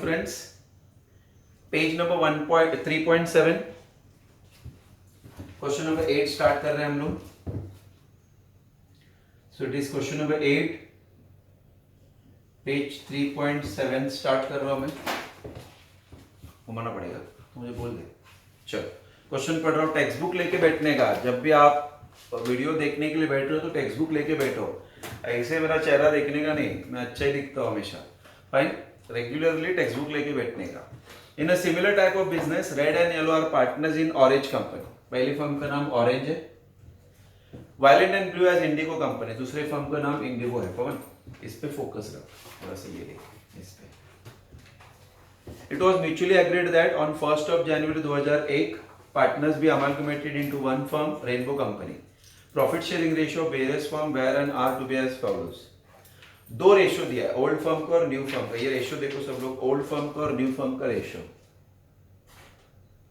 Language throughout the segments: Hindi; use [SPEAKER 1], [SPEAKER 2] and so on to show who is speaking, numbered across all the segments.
[SPEAKER 1] friends, page number 1.3.7 question number 8 start कर रहे हैं हम लोग. So it is question number 8, page 3.7 start कर रहा हूं मैं. घुमाना पड़ेगा तो मुझे बोल दे. चलो क्वेश्चन पढ़ रहा हूँ. टेक्स्ट बुक लेके बैठने का. जब भी आप वीडियो देखने के लिए बैठ रहे हो तो टेक्स्ट बुक लेके बैठो. ऐसे मेरा चेहरा देखने का नहीं, मैं अच्छा ही दिखता हूँ हमेशा. फाइन. रेगुलरली टेक्स्ट बुक लेके बैठने का. In a similar type of business Red and Yellow are partners in Orange company. पहली फर्म का नाम ऑरेंज है. Violet and Blue as Indigo company. दूसरे फर्म का नाम इंडिगो है. पवन इस पे फोकस रख थोड़ा सा. ये देख इस पे. It was mutually agreed that on 1st of January 2001 partners be amalgamated into one firm, Rainbow Company. Profit sharing ratio of various firm were and are to be as follows. दो रेशियो दिया है, ओल्ड फर्म का और न्यू फर्म का. ये रेशियो देखो सब लोग, ओल्ड फर्म का और न्यू फर्म का रेशियो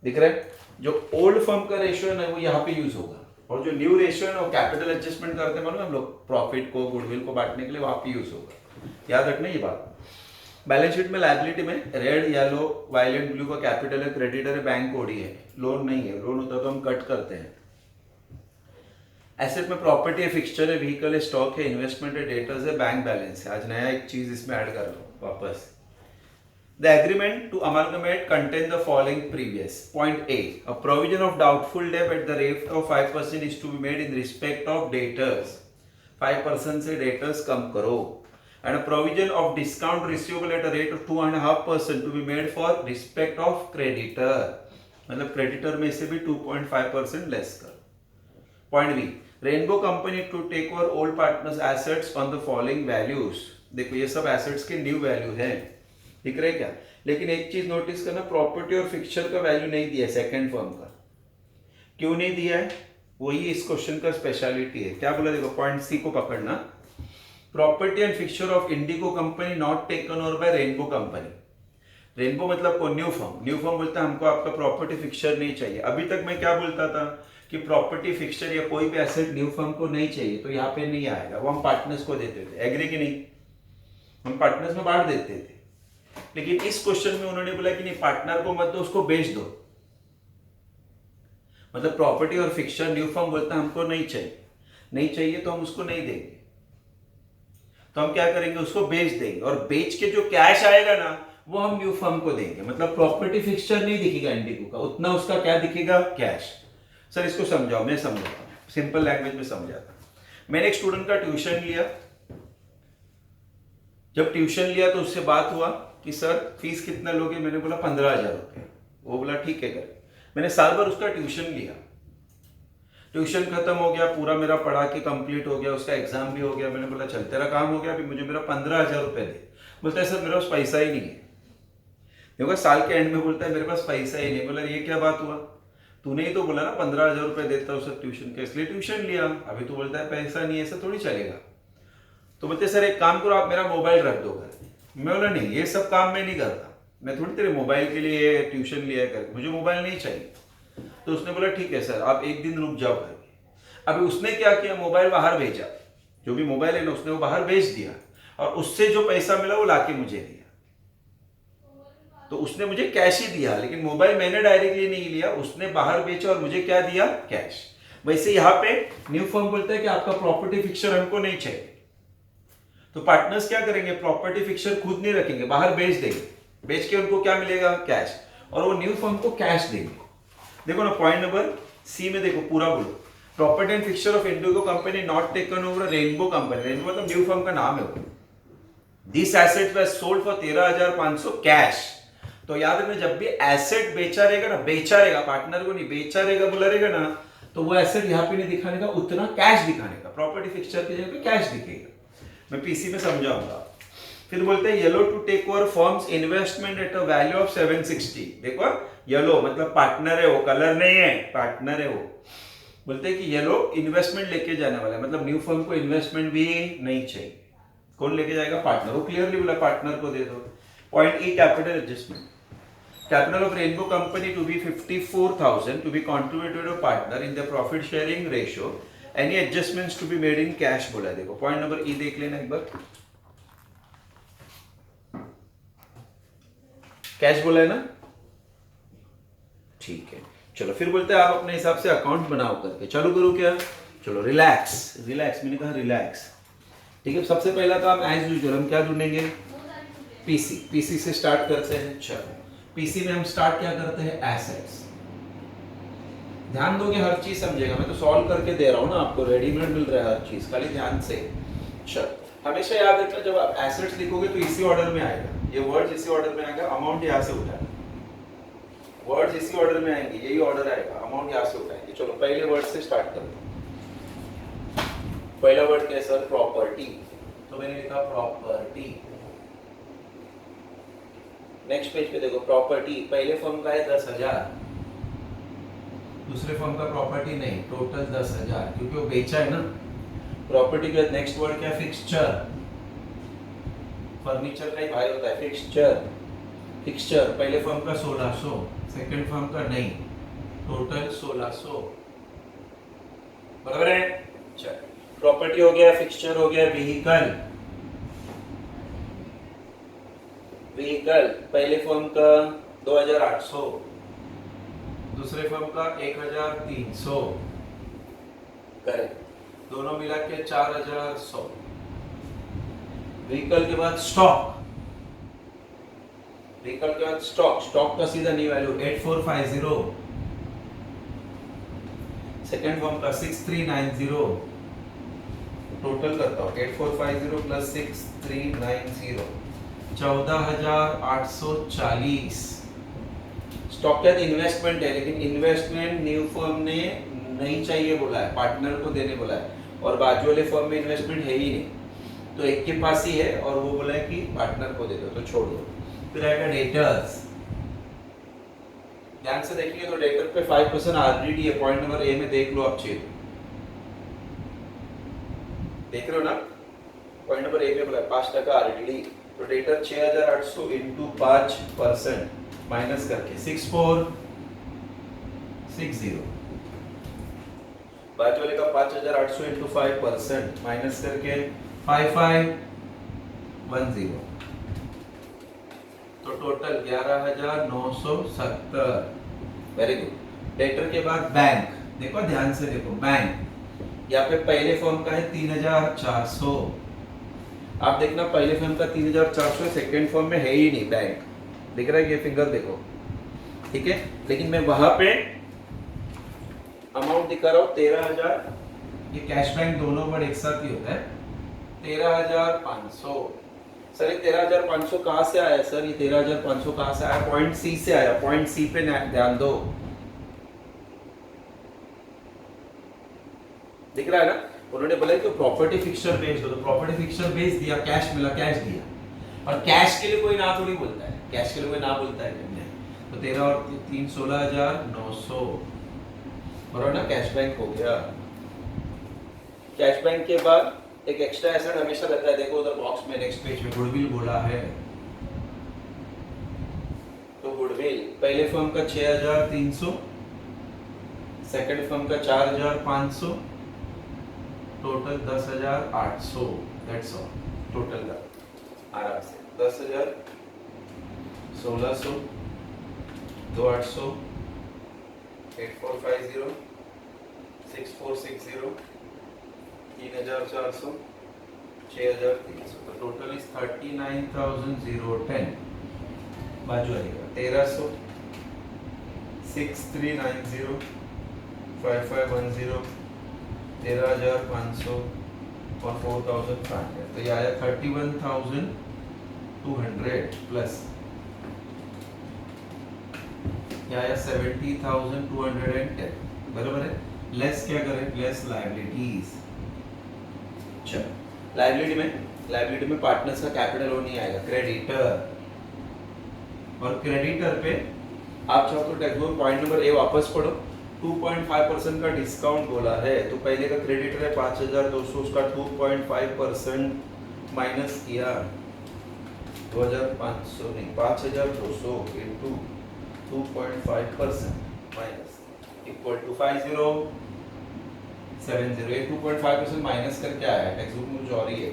[SPEAKER 1] दिख रहा है. जो ओल्ड फर्म का रेशियो है ना वो यहाँ पे यूज होगा, और जो न्यू रेशियो है ना वो कैपिटल एडजस्टमेंट करते हैं मालूम है हम लोग, प्रॉफिट को गुडविल को बांटने के लिए वहां पे यूज होगा. याद रखना ये बात. बैलेंस शीट में लायबिलिटी में रेड येलो वायलेट ब्लू का कैपिटल है, क्रेडिटर है, बैंक ओडी है. लोन नहीं है, लोन होता तो हम कट करते हैं. एसेट में प्रॉपर्टी है, फिक्सचर है, व्हीकल है, स्टॉक है, इन्वेस्टमेंट है, डेटर्स है, बैंक बैलेंस है. आज नया एक चीज इसमें ऐड कर लो वापस. The agreement to amalgamate contain the following previous. Point A, a provision of doubtful debt at the rate of 5% is to be made in respect of debtors. 5% से डेटर्स कम करो. And a provision of discount receivable at a rate of 2.5% to be made for respect of creditor. मतलब क्रेडिटर में से भी 2.5% लेस कर. Point B, rainbow company to take over old partners assets on the following values. देखो ये सब एसेट्स के न्यू वैल्यू है, दिख रहे क्या. लेकिन एक चीज नोटिस करना, प्रॉपर्टी और फिक्सचर का वैल्यू नहीं दिया है सेकंड फर्म का. क्यों नहीं दिया है, वही इस क्वेश्चन का स्पेशलिटी है. क्या बोला देखो, पॉइंट सी को पकड़ना. Property and fixture of Indigo company not taken over by rainbow company. Rainbow मतलब को न्यू फर्म. न्यू फर्म बोलता है हमको आपका प्रॉपर्टी फिक्सचर नहीं चाहिए. अभी तक मैं क्या बोलता था कि प्रॉपर्टी फिक्सचर या कोई भी एसेट न्यू फर्म को नहीं चाहिए तो यहाँ पे नहीं आएगा, वो हम पार्टनर्स को देते थे. एग्री कि नहीं, हम पार्टनर्स में बांट देते थे. लेकिन इस क्वेश्चन में उन्होंने बोला कि नहीं, पार्टनर को मत दो, उसको बेच दो. मतलब प्रॉपर्टी और फिक्सचर न्यू फर्म बोलता है हमको नहीं चाहिए. नहीं चाहिए तो हम उसको नहीं देंगे, तो हम क्या करेंगे, उसको बेच देंगे. और बेच के जो कैश आएगा ना वो हम न्यू फर्म को देंगे. मतलब प्रॉपर्टी फिक्सचर नहीं दिखेगा इंडिगो का, उतना उसका क्या दिखेगा, कैश. सर इसको समझाओ, मैं समझाता हूं, सिंपल लैंग्वेज में समझाता हूं. मैंने एक स्टूडेंट का ट्यूशन लिया. जब ट्यूशन लिया तो उससे बात हुआ कि सर फीस कितना लोगे. मैंने बोला 15,000 रुपये. वो बोला ठीक है कर. मैंने साल भर उसका ट्यूशन लिया. ट्यूशन खत्म हो गया, पूरा मेरा पढ़ा के कंप्लीट हो गया, उसका एग्जाम भी हो गया. मैंने बोला चल तेरा काम हो गया, अभी मुझे मेरा 15,000 रुपये दे. बोलता है सर मेरे पास पैसा ही नहीं है. देखो साल के एंड में बोलता है मेरे पास पैसा ही नहीं. बोला ये क्या बात हुआ, तूने ही तो बोला ना 15,000 रुपये देता हूँ सर ट्यूशन के, इसलिए ट्यूशन लिया. अभी तो बोलता है पैसा नहीं है, ऐसा थोड़ी चलेगा. तो बोलते सर एक काम करो, आप मेरा मोबाइल रख दो घर. मैं बोला नहीं, ये सब काम मैं नहीं करता. मैं थोड़ी तेरे मोबाइल के लिए ट्यूशन लिया कर, मुझे मोबाइल नहीं चाहिए. तो उसने बोला ठीक है सर आप एक दिन रुक जाओ करके. अभी उसने क्या किया, मोबाइल बाहर भेजा. जो भी मोबाइल है ना उसने वो बाहर भेज दिया, और उससे जो पैसा मिला वो लाके मुझे दिया. तो उसने मुझे कैश ही दिया, लेकिन मोबाइल मैंने डायरेक्टली नहीं लिया, उसने बाहर बेचा और मुझे क्या दिया, कैश. वैसे यहाँ पे न्यू फर्म बोलता है कि आपका प्रॉपर्टी फिक्सचर हमको नहीं चाहिए. तो पार्टनर्स क्या करेंगे, प्रॉपर्टी फिक्सचर खुद नहीं रखेंगे, बाहर बेच देंगे. बेच के उनको क्या मिलेगा, कैश. और वो न्यू फर्म को कैश देंगे. देखो ना पॉइंट नंबर सी में देखो, पूरा बोलो. Property and fixture of Indigo company not taken over rainbow company. Rainbow मतलब न्यू फर्म का नाम है वो. This asset was sold for 13,500 cash. तो याद रखना जब भी एसेट बेचा रहेगा ना, बेचा रहेगा, पार्टनर को नहीं, बेचा रहेगा बोला रहेगा ना, तो वो एसेट यहाँ पे नहीं दिखाने का, उतना कैश दिखाने का. प्रॉपर्टी फिक्सचर की जगह पे कैश दिखेगा. मैं पीसी में समझाऊंगा. फिर बोलते हैं yellow to take over firms investment at a value of 760. देखो येलो मतलब पार्टनर है वो, कलर नहीं है, पार्टनर है वो. बोलते हैं कि येलो इन्वेस्टमेंट लेके जाने वाला है, मतलब न्यू फर्म को इन्वेस्टमेंट भी नहीं चाहिए. कौन लेके जाएगा, पार्टनर. वो क्लियरली बोला पार्टनर को दे दो. Point E, capital adjustment. Capital of Rainbow Company to be 54,000 to be contributed to partner in the profit sharing ratio. Any adjustments to be made in cash बोला है. देखो पॉइंट नंबर ई देख लेना एक बार. कैश बोला है ना, ठीक है। चलो फिर बोलते हैं आप अपने हिसाब से अकाउंट बनाओ करके। चालू करो क्या, चलो रिलैक्स रिलैक्स, मैंने कहा रिलैक्स, ठीक है। सबसे पहला काम एज यूजुअल हम क्या ढूंढेंगे, पीसी। पीसी से स्टार्ट करते हैं। चलो पीसी में हम स्टार्ट क्या करते हैं, एसेट्स। ध्यान दोगे हर चीज समझेगा, मैं तो सॉल्व करके दे रहा हूँ ना आपको, रेडीमेड मिल रहा है हर चीज, खाली ध्यान से। चलो हमेशा याद रखना जब आप एसेट्स लिखोगे तो इसी ऑर्डर में आएगा, ये वर्ड्स इसी ऑर्डर में आएगा, अमाउंट यहाँ से उठाना, वर्ड्स इसी ऑर्डर में आएंगे, यही ऑर्डर आएगा, अमाउंट यहाँ से उठाएंगे। चलो पहले वर्ड से स्टार्ट करते हैं। पहला वर्ड क्या है सर, प्रॉपर्टी, तो मैंने लिखा प्रॉपर्टी। नेक्स्ट पेज पे देखो, प्रॉपर्टी पहले फर्म का है 10,000, दूसरे फर्म का प्रॉपर्टी नहीं, टोटल 10,000 क्योंकि वो बेचा है ना। प्रॉपर्टी के बाद नेक्स्ट वर्ड क्या, फिक्सचर। फर्नीचर का ही भाई होता है फिक्सचर। फिक्सचर पहले फर्म का 1600, सेकंड फर्म का नहीं, टोटल 1600, बराबर है। चल प्रॉपर्टी हो गया, फिक्सचर हो गया, व्हीकल। व्हीकल पहले फर्म का 2,800, दूसरे फर्म का 1,300, करेक्ट, दोनों मिला के 4,100। व्हीकल के बाद स्टॉक, व्हीकल के बाद स्टॉक, स्टॉक का सीधा न्यू वैल्यू 8450, सेकंड फर्म का 6390, टोटल करता हूं 8450 प्लस 6390, 14,840। स्टॉक क्या इन्वेस्टमेंट है, लेकिन इन्वेस्टमेंट न्यू फर्म ने नहीं चाहिए बोला है, पार्टनर को देने बोला है, और बाजू वाले फर्म में इन्वेस्टमेंट है ही नहीं, तो एक के पास ही है और वो बोला है कि पार्टनर को दे दो, तो छोड़ दो। फिर आएगा डेटर्स, ध्यान से देखेंगे तो डेटर पे 5% आरडीडी है, पॉइंट नंबर ए में देख लो आप, चेक देख रहे हो ना, पॉइंट नंबर ए में बोला 5% आरडीडी, तो डेटर 6,800 इंटू 5% माइनस करके 6460, बाजू वाले का 5,800 इंटू 5% माइनस करके 5510, तो टोटल 11,970। Very good. डेटर के बाद बैंक, देखो ध्यान से देखो, बैंक यहाँ पे पहले फर्म का है 3,400, आप देखना पहले फर्म का 3,400, सेकेंड फर्म में है ही नहीं बैंक, दिख रहा है ये फिगर देखो, ठीक है। लेकिन मैं वहां पे अमाउंट दिखा रहा हूँ 13,000, ये कैश बैंक दोनों वर्ड एक साथ ही होता है, 13,500। सर ये 13,500 कहाँ से आया सर, ये 13,500 कहाँ से आया, पॉइंट सी से आया, पॉइंट सी पे ध्यान दो, दिख रहा है ना। उन्होंने बोला कि प्रॉपर्टी फिक्सचर बेस्ड हो, तो प्रॉपर्टी फिक्सचर बेस्ड दिया, कैश मिला, कैश दिया, और कैश के लिए कोई ना थोड़ी बोलता है, कैश के लिए कोई ना बोलता है, तो 13 और 3 16,900, बराबर ना, कैश बैंक हो गया। कैश बैंक के बाद एक एक्स्ट्रा एसेट हमेशा रहता है, देखो उधर बॉक्स में नेक्स्ट पेज में गुडविल बोला है, तो गुडविल पहले फर्म का 6,300, सेकंड फर्म का 4,500, टोटल 10,800, दैट्स ऑल, टोटल का आराम से 10,000, 1,600, 2,800, 8450, 6460, 3,400, 6,300, तो टोटल इज 39,010। बाजू आएगा 1,300, 6390, 5510, 13,500 और 4,500, तो ये आया 31,200 प्लस ये आया 70,210, बराबर है। लेस क्या करें, लेस लायबिलिटीज। चलो लायबिलिटी में पार्टनर्स का कैपिटल वो नहीं आएगा, क्रेडिटर, और क्रेडिटर पे आप चाहो तो text book point number A वापस पढ़ो, 2.5% का डिस्काउंट बोला है, तो पहले का क्रेडिटर है 5,200, उसका 2.5% माइनस किया, 2,500 नहीं 5,200 into 2.5% minus equal to 5070, 2.5% minus करके आया है, टेक्स्ट बुक में कुछ और ही है।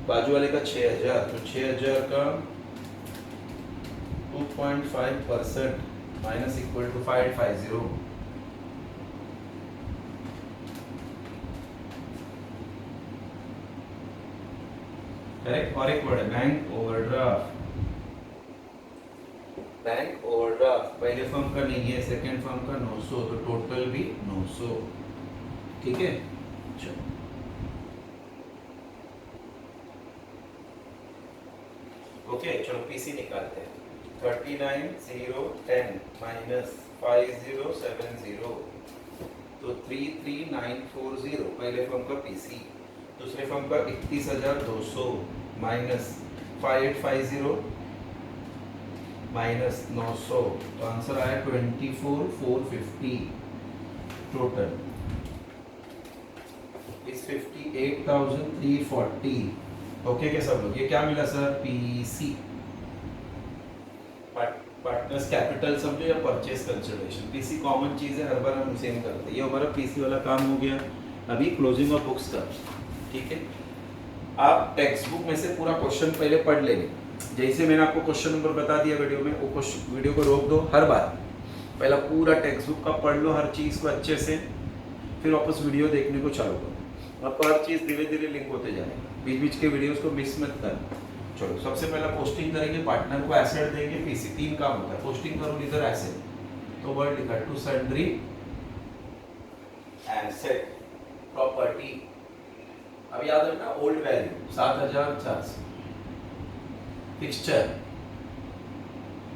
[SPEAKER 1] बाजू वाले का 6,000, तो 6,000 का 2.5% माइनस इक्वल टू 550. करेक्ट. और एक वर्ड है बैंक ओवरड्राफ्ट. बैंक ओवरड्राफ्ट पहले फर्म का नहीं है, सेकंड फर्म का 900, तो टोटल भी 900. ठीक है. चलो ओके. चलो पीसी निकालते हैं. 39,010 माइनस 5070, तो 33,940 पहले फर्म का पीसी. दूसरे फर्म का 31,200 माइनस 5850 माइनस 900, तो आंसर आया 24,450. Total is 58,340. ओके के सब लोग. ये क्या मिला सर? पीसी. पार्टनर्स कैपिटल समझो या परचेस कंसिडरेशन. पीसी कॉमन चीज है, हर बार हम सेम करते हैं. ये हमारा पीसी वाला काम हो गया. अभी क्लोजिंग ऑफ बुक्स का. ठीक है. आप टेक्स्ट बुक में से पूरा क्वेश्चन पहले पढ़ लेंगे. जैसे मैंने आपको क्वेश्चन नंबर बता दिया वीडियो में, वो वीडियो को रोक दो. हर बार पहला पूरा टेक्स्ट बुक का पढ़ लो, हर चीज़ को अच्छे से, फिर वापस वीडियो देखने को चालू करो. आपको हर चीज़ धीरे धीरे लिंक होते जाएगा. बीच बीच के वीडियोस को मिस मत करना. चलो सबसे पहला पोस्टिंग करेंगे. पार्टनर को एसेट देंगे. पीसी 3 काम होता है. पोस्टिंग करो इधर एसेट, तो वर्ड लिखा टू सन्ड्री एसेट प्रॉपर्टी. अब याद रखना old value 7,400, fixture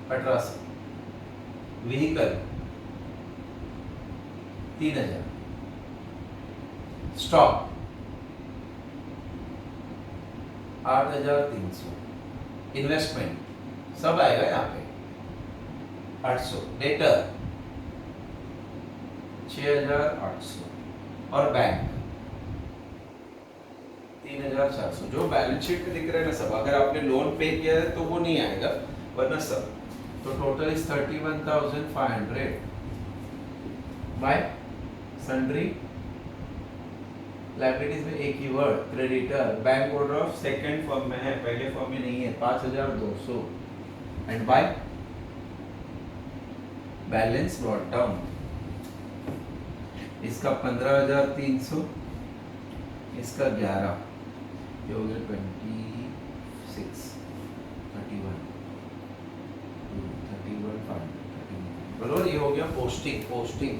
[SPEAKER 1] 1,800, vehicle 3,000, stock 8,300, investment सब आएगा यहाँ पे 800, डेटर 6,800 और बैंक 3,400. जो बैलेंस शीट में दिख रहा है ना सब, अगर आपने लोन पे किया है तो वो नहीं आएगा, वरना सब. तो total is 31,500 by sundry liabilities में एक ही word creditor. Bank overdraft second firm में है, पहले फर्म में नहीं है, 5,200. And by balance brought down. इसका 15,300, इसका 11, ये हो गया 26, 31, 31,500. बराबर. ये हो गया पोस्टिंग. पोस्टिंग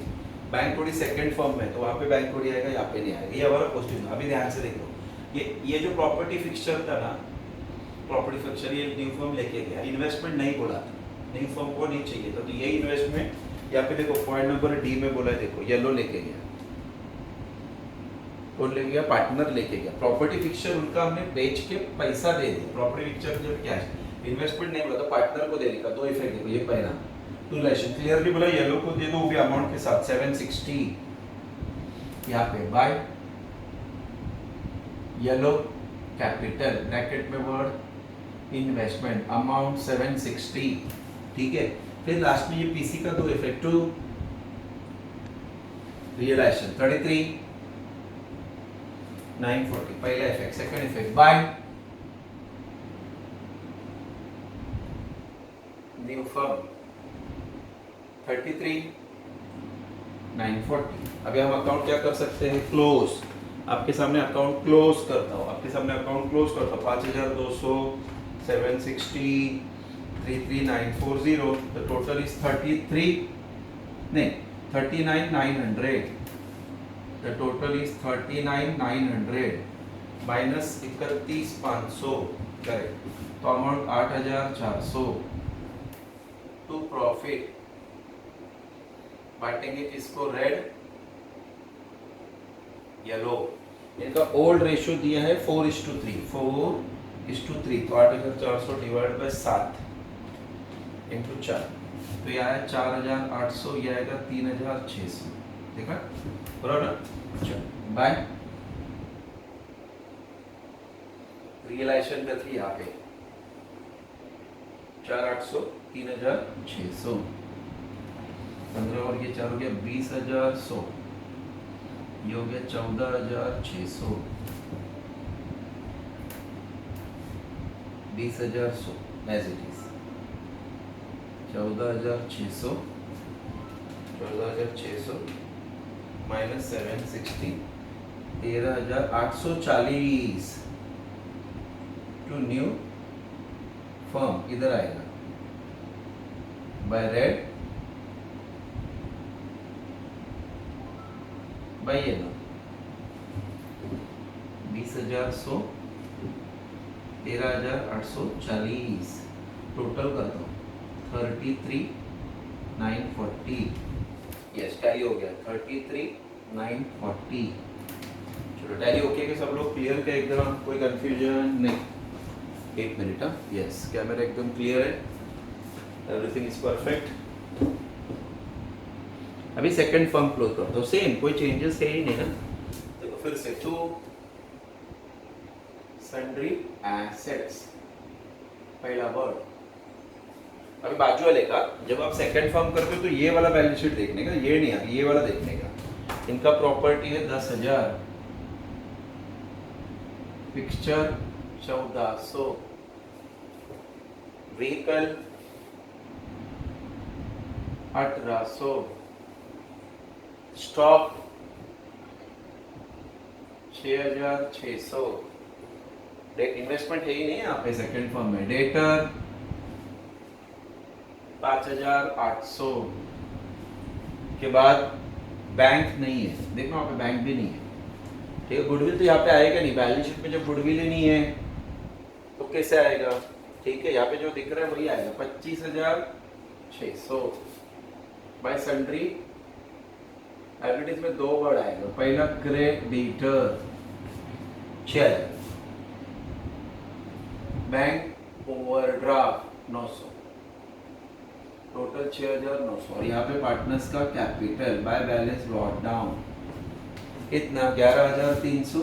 [SPEAKER 1] बैंक कोडी सेकंड फर्म में, तो वहाँ पे बैंक कोडी आएगा, यहाँ पे नहीं आएगा. ये हमारा पोस्टिंग. अभी ध्यान से देखो, ये जो प्रॉपर्टी फिक्सचर था ना, प्रॉपर्टी फिक्सचर ये न्यू फर्म लेके गया. इन्वेस्टमेंट नहीं बोला था, न्यू फर्म को नहीं चाहिए था, तो ये इन्वेस्टमेंट यहाँ पे देखो पॉइंट नंबर डी में बोला है. देखो येलो लेके गया. कौन लेके गया? पार्टनर लेके गया. प्रॉपर्टी फिक्सचर उनका हमने बेच के पैसा दे दिया. प्रॉपर्टी फिक्सचर जब क्या है, इन्वेस्टमेंट नहीं बोला तो पार्टनर को देने का. दो इफेक्ट देखो. ये पहला टू रिलेशन क्लियरली बोला, येलो को दे दो वो भी अमाउंट के साथ 760. यहाँ पे बाय येलो कैपिटल ब्रैकेट में वर्ड इन्वेस्टमेंट अमाउंट 760. ठीक है. फिर लास्ट में ये पीसी का दो इफेक्ट. टू रियलाइजेशन 33,940 पहला effect. Second effect bye new firm 33,940. अभी हम अकाउंट क्या कर सकते हैं? क्लोज. आपके सामने अकाउंट क्लोज करता हूँ. आपके सामने अकाउंट क्लोज करता हूँ. 5,200, 760, 33,940. The total is 39,900. The total is 39,900 minus 31,500. Correct. तो अमाउंट 8,400. टू प्रॉफिट बांटेंगे किसको? Red yellow. इनका ओल्ड रेशियो दिया है 4:3. 4:3. तो 8,400 डिवाइड बाय 7 इंटू 4, तो ये आया 4,800. ये आएगा 3,600. देखा बराबर ना. चलो बाय रियलाइजेशन का थी यहाँ पे 4,800, 3,600. 15 और ये 4 हो गया 20,100. ये हो गया 14,600. 20,100 as it is. 14,600 minus 760 13,840 to new firm इधर आएगा by red by yellow 20,100 13,840 total करता हूँ 33,940 यस टैली हो गया 33,940 चलो टैली ओके के सब लोग क्लियर के एकदम कोई कंफ्यूजन नहीं एक मिनट यस कैमरा एकदम क्लियर है एवरीथिंग इज परफेक्ट अभी सेकंड फर्म क्लोज कर दो सेम कोई चेंजेस है ही नहीं ना देखो फिर से टू सन्ड्री एसेट्स पहला वर्ड अभी बाजू वाले का जब आप सेकंड फर्म करते हो तो ये वाला बैलेंस शीट देखने का ये नहीं ये वाला देखने का इनका प्रॉपर्टी है 10,000 फिक्सचर 1,400 व्हीकल 1,800 स्टॉक 6,600 इन्वेस्टमेंट है ही नहीं यहाँ पे सेकंड फर्म में डेटर 5,800 के बाद बैंक नहीं है देखो वहाँ पे बैंक भी नहीं है ठीक है गुडविल तो यहाँ पे आएगा नहीं बैलेंस शीट में जब गुडविल ही नहीं है तो कैसे आएगा ठीक है यहाँ पे जो दिख रहा है वही आएगा 25,600 बाय सन्ड्री एवरीडेज में दो वर्ड आएगा पहला क्रेडिटर 6,000 बैंक ओवरड्राफ्ट 900 टोटल 6,900 और यहाँ पे पार्टनर्स का capital by balance brought down कितना 11,300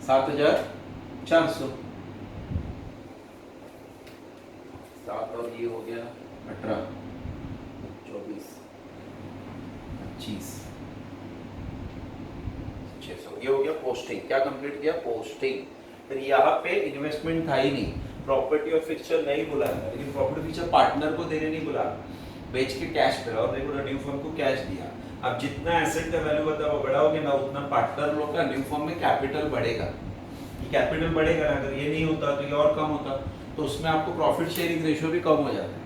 [SPEAKER 1] 7,400 7 और ये हो गया 18 24 25 600 ये हो गया पोस्टिंग क्या कंप्लीट किया पोस्टिंग फिर यहाँ पे इन्वेस्टमेंट था ही नहीं प्रॉपर्टी और फिक्सचर नहीं बुलाया लेकिन प्रॉपर्टी फिक्सचर पार्टनर को देने नहीं बुला बेच के कैश करा और देखो न्यू फर्म को कैश दिया अब जितना एसेट का वैल्यू होता है वो बढ़ाओगे ना उतना पार्टनर लोग का न्यू फर्म में कैपिटल बढ़ेगा ये कैपिटल बढ़ेगा ना अगर ये नहीं होता तो ये और कम होता तो उसमें आपको प्रॉफिट शेयरिंग रेशियो भी कम हो जाता है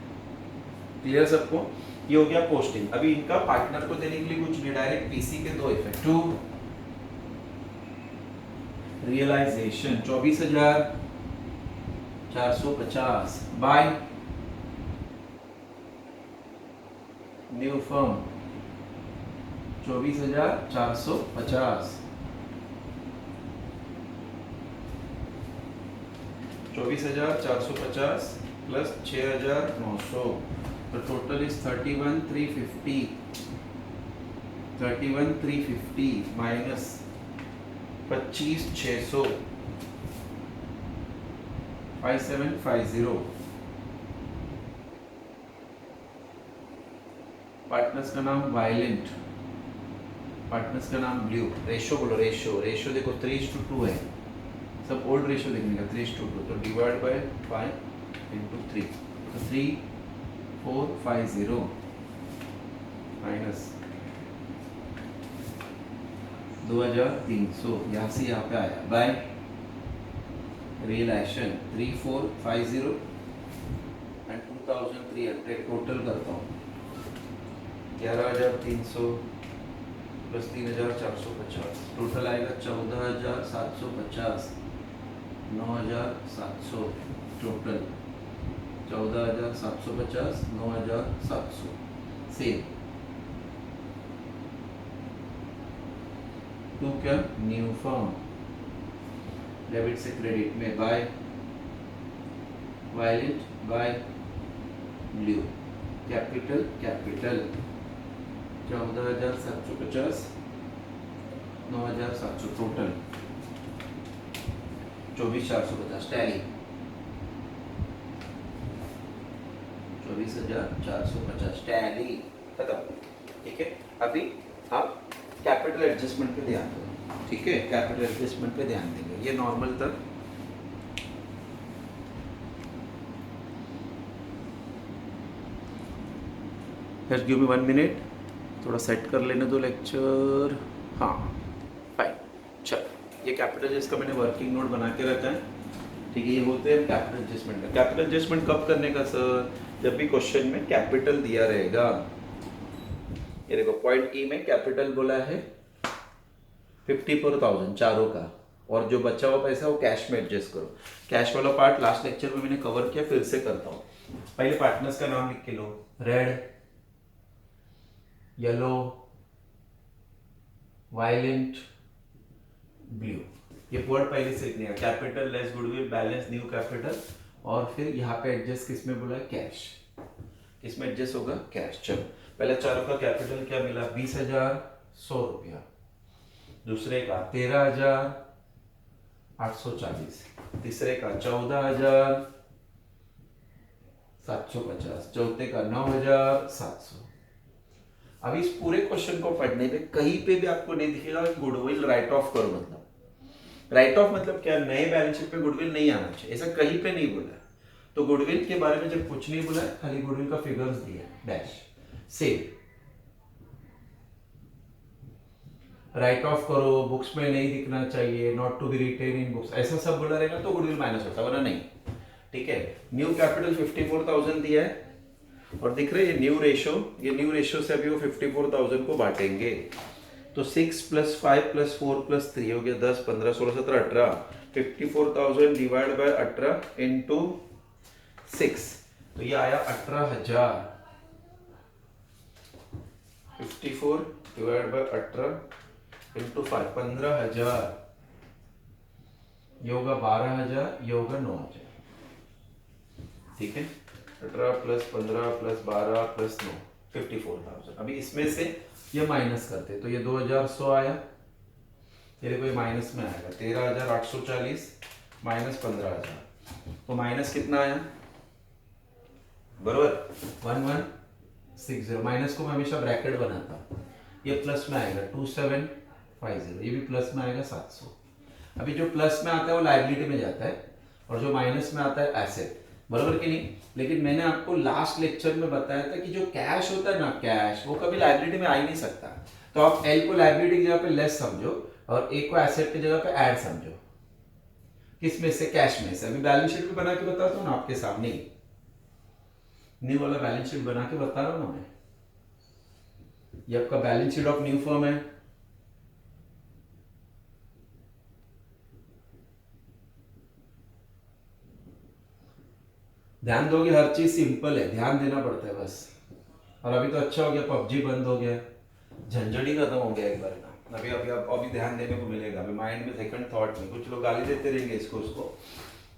[SPEAKER 1] क्लियर सबको ये हो गया पोस्टिंग अभी इनका पार्टनर को देने के लिए कुछ नहीं डायरेक्ट पीसी के दो effect to realisation 24,450 by new firm 24,450 24,450 plus 6,900 तो टोटल इज 31,350 माइनस 25,600 5750 पार्टनर्स का नाम वायलेंट पार्टनर्स का नाम ब्लू रेशो बोलो रेशो देखो 3:2 है सब ओल्ड रेशो देखने का 3:2 तो डिवाइड बाय 5 into 3 तो 3,450 माइनस 2,300 यहाँ से यहाँ पे आया बाय रियलाइजेशन 3,450 एंड 2,300 टोटल करता हूँ 11,300 प्लस 3,450 टोटल आएगा 14,750 9,700 टोटल 14,750 9,700 सेम टू क्या न्यू फर्म डेबिट से क्रेडिट में by violet by blue capital 14,750 9,700 total 24,450 tally 24,450 tally खत्म ठीक है अभी आप कैपिटल एडजस्टमेंट पे ध्यान दो ठीक है कैपिटल एडजस्टमेंट पे ध्यान देंगे ये नॉर्मल तक जस्ट गिव मी 1 मिनट, थोड़ा सेट कर लेने दो लेक्चर। हाँ फाइन, चल ये कैपिटल जिसका मैंने वर्किंग नोट बना के रखा है, ठीक है। ये बोलते हैं कैपिटल एडजस्टमेंट का। कैपिटल एडजस्टमेंट कब करने का सर? जब भी क्वेश्चन में कैपिटल दिया रहेगा। ये देखो पॉइंट ई में कैपिटल बोला है 54,000 चारों का, और जो बचा हुआ पैसा वो कैश में एडजस्ट करो। कैश वाला पार्ट लास्ट लेक्चर में मैंने कवर किया, फिर से करता हूँ। पहले पार्टनर्स का नाम लिख के लो, रेड, येलो, वायलेंट, ब्लू। ये वर्ड पहले से लिखने का, capital less goodwill balance new capital, और फिर यहाँ पे एडजस्ट किसमें बोला है? कैश। किसमें एडजस्ट होगा? कैश। चलो पहले चारों का कैपिटल क्या मिला? 20,100 रुपया। दूसरे का 13,840, तीसरे का 14,750, चौथे का 9,700। अब इस पूरे क्वेश्चन को पढ़ने पे कहीं पे भी आपको नहीं दिखेगा गुडविल राइट ऑफ करो। मतलब राइट ऑफ मतलब क्या? नए बैलेंस शीट पे गुडविल नहीं आना चाहिए, ऐसा कहीं पे नहीं बोला है। तो गुडविल के बारे में जब कुछ नहीं बोला है, खाली गुडविल का फिगर्स दिया डैश सेव। राइट ऑफ करो, बुक्स में नहीं दिखना चाहिए, not to be written in books, ऐसा सब बोला रहेगा तो गुडविल माइनस होता है, वरना नहीं। ठीक है। न्यू कैपिटल 54,000 दिया है, और दिख रहे ये न्यू रेशो, ये न्यू रेशो से अभी वो 54,000 को बांटेंगे। तो 6 + 5 + 4 + 3 हो गया 10, 15, 16, 17, 18। 54,000 डिवाइड बाय 18 इंटू 6, तो ये आया 18,000। 54 डिवाइड बाय 18 इंटू 5, 15,000। ये होगा 12,000, ये होगा 9,000। ठीक है। 18 + 15 + 12 + 9, 54,000। अभी इसमें से ये माइनस करते तो ये 2,100 आया, ये देखो ये माइनस में आएगा 13,840 माइनस 15,000, तो माइनस कितना आया? बरोबर 1160। माइनस को मैं हमेशा ब्रैकेट बनाता हूँ। ये प्लस में आएगा 2750, ये भी प्लस में आएगा 700। अभी जो प्लस में आता है वो लायबिलिटी में जाता है, और जो माइनस में आता है एसेट, बराबर कि नहीं? लेकिन मैंने आपको लास्ट लेक्चर में बताया था कि जो कैश होता है ना, कैश वो कभी लायबिलिटी में आ ही नहीं सकता। तो आप एल को लायबिलिटी की जगह पे लेस समझो, और ए को एसेट की जगह पे ऐड समझो। किस में से? कैश में से। अभी बैलेंस शीट भी बना के बताता हूँ ना आपके सामने, न्यू वाला बैलेंस शीट बना के बता रहा हूँ ना मैं। ये आपका balance sheet of new firm है। ध्यान दोगे, हर चीज सिंपल है, ध्यान देना पड़ता है बस। और अभी तो अच्छा हो गया, पबजी बंद हो गया, झंझट ही खत्म हो गया एक बार का। अभी अभी अभी ध्यान देने को मिलेगा, अभी माइंड में सेकंड थॉट में कुछ लोग गाली देते रहेंगे इसको उसको,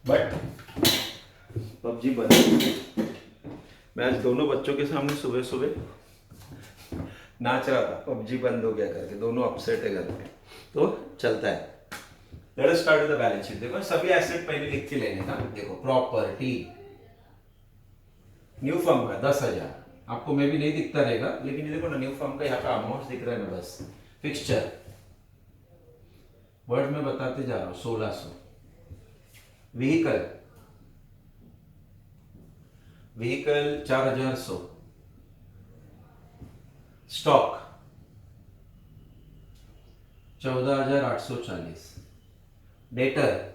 [SPEAKER 1] बट पबजी बंद। मैं आज दोनों बच्चों के सामने सुबह सुबह नाच रहा था, पबजी बंद हो गया करके, दोनों अपसेट है घर में, तो चलता है। Let us start with the balance sheet. देखो सभी एसेट पहले लिख के लेने का। देखो प्रॉपर्टी न्यू फर्म का 10,000, आपको मे भी नहीं दिखता रहेगा, लेकिन ये देखो ना न्यू फर्म का यहाँ पे अमाउंट दिख रहा है ना, बस। फिक्सचर वर्ड में बताते जा रहा हूं, 1,600। व्हीकल 4,100। स्टॉक 14,840। डेटर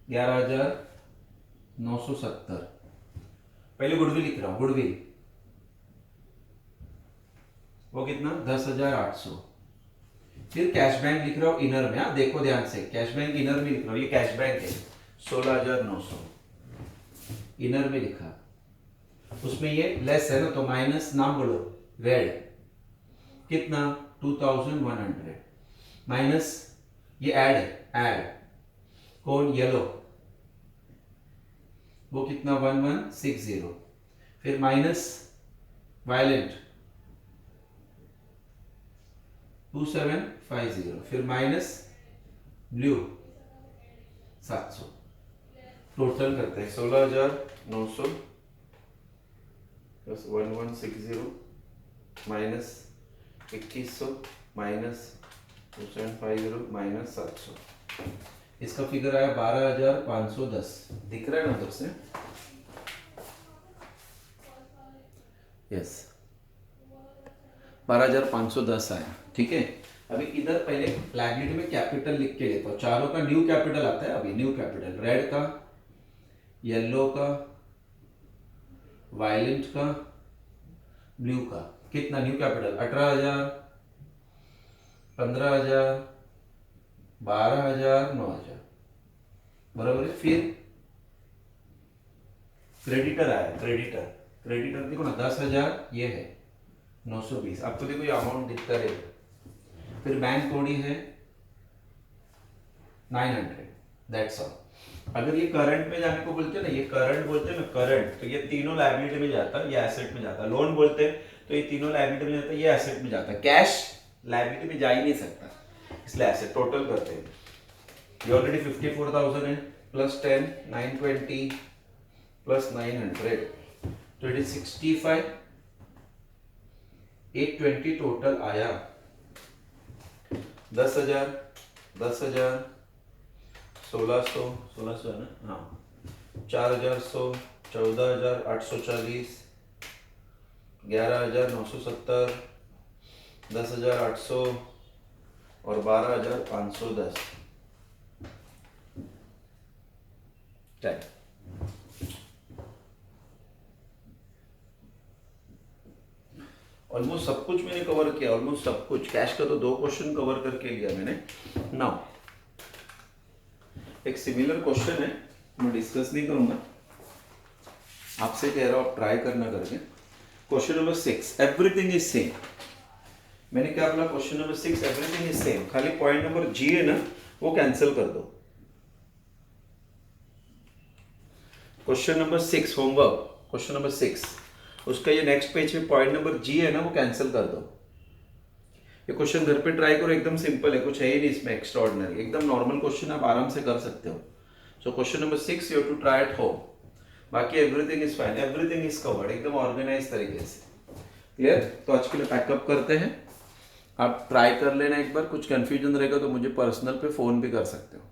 [SPEAKER 1] 11,970। पहले गुडविल लिख रहा हूं, गुडविल वो कितना? 10,800। फिर कैश बैंक लिख रहा हूं इनर में। हाँ देखो ध्यान से, कैश बैंक इनर में लिख रहा हूं, ये कैश बैंक है 16,900 इनर में लिखा। उसमें ये लेस है ना, तो माइनस नाम बोलो, रेड कितना? 2,100 माइनस ये ऐड है, ऐड कौन? येलो, वो कितना? 1,160। फिर माइनस वायलेंट 2,750। फिर माइनस ब्लू 700। टोटल करते हैं 16,900 प्लस 1,160 माइनस 2,100 माइनस 2,750 माइनस 700। इसका फिगर आया 12,510। दिख रहा है ना उधर से? यस 12,510 आया, ठीक है। अभी इधर पहले लायबिलिटी में कैपिटल लिख के लेता हूँ, चारों का न्यू कैपिटल आता है अभी, न्यू कैपिटल, रेड का, येलो का, वायलेंट का, ब्लू का, कितना न्यू कैपिटल 18,000, 15,000, 12,000, 9,000, बराबर है। फिर क्रेडिटर आया, क्रेडिटर देखो ना 10,000 ये है 920, आपको देखो ये अमाउंट दिखता रहेगा। फिर बैंक कोडी है 900, दैट्स ऑल। अगर ये करंट में जाने को बोलते हैं ना, ये करंट बोलते हैं ना, करंट, तो ये तीनों लायबिलिटी में जाता है, ये एसेट में जाता है। लोन बोलते हैं तो ये तीनों लायबिलिटी में जाता है, ये एसेट में जाता है। कैश लायबिलिटी में जा ही नहीं सकता, इसलिए एसेट टोटल करते हैं। ये ऑलरेडी 54,000 है, प्लस 10 920 प्लस 900, तो इट इज 65, 820 टोटल आया। 10,000, 10,000, 1600 है ना, हाँ 4,100, 14,840, 11,970, 10,800 और 12,510। चल ऑलमोस्ट सब कुछ मैंने कवर किया, ऑलमोस्ट सब कुछ। कैश का तो 2 क्वेश्चन कवर करके लिया मैंने। नाउ एक सिमिलर क्वेश्चन है, मैं डिस्कस नहीं करूंगा, आपसे कह रहा हूं आप ट्राई करना करके। Question number 6, everything is same. मैंने क्या बोला? Question number 6 everything is same, खाली पॉइंट नंबर जी है ना, वो कैंसिल कर दो। Question number 6 homework, question number 6, उसका ये नेक्स्ट पेज में पॉइंट नंबर जी है ना, वो कैंसिल कर दो। ये क्वेश्चन घर पे ट्राई करो, एकदम सिंपल है, कुछ है ही नहीं इसमें एक्स्ट्राऑर्डिनरी, एकदम नॉर्मल क्वेश्चन, आप आराम से कर सकते हो। So question number 6 you have to try at home. बाकी everything is fine, everything is covered, एकदम ऑर्गेनाइज तरीके से। क्लियर? तो आज के लिए पैकअप करते हैं। आप ट्राई कर लेना एक बार, कुछ कंफ्यूजन रहेगा तो मुझे पर्सनल पे फोन भी कर सकते हो।